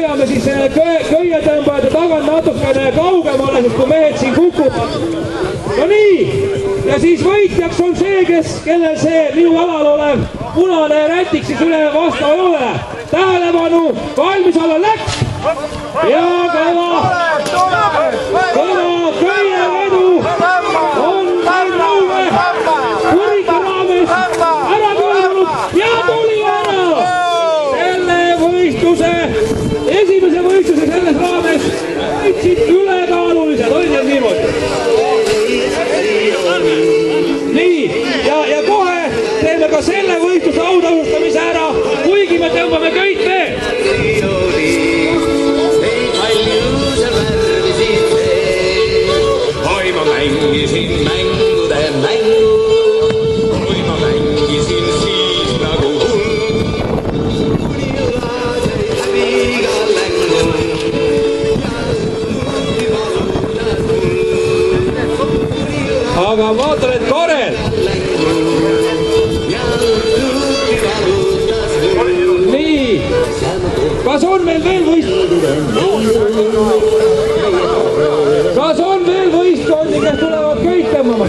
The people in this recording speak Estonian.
Peame siis köietõmbajate tagant natukene kaugemale, sest kui mehed siin kukuvad. No nii, ja siis võitjaks on see, kellel see minu alal olev punane rätik siis üle vastu ei ole. Tähelepanu, valmis olla läks! Ja kõva köievedu on meil Nõume Kurika raames ära toimunud ja tuli ära! Selle võistluse, esimese võistluse selles raames võitsid ülekaalulised, oli need niimoodi? Nii, ja kohe teeme ka selle võistluse autasustamise ära, kuigi me tõmbame köit veel. Oi, ma mängisin mängude mängu, oi, ma mängisin siis nagu hull. Kuni ulaseid läbi iga längu aga vaatan, et Karel. Nii, kas on meil veel võistkondi, kes tulevad köit tõmbama?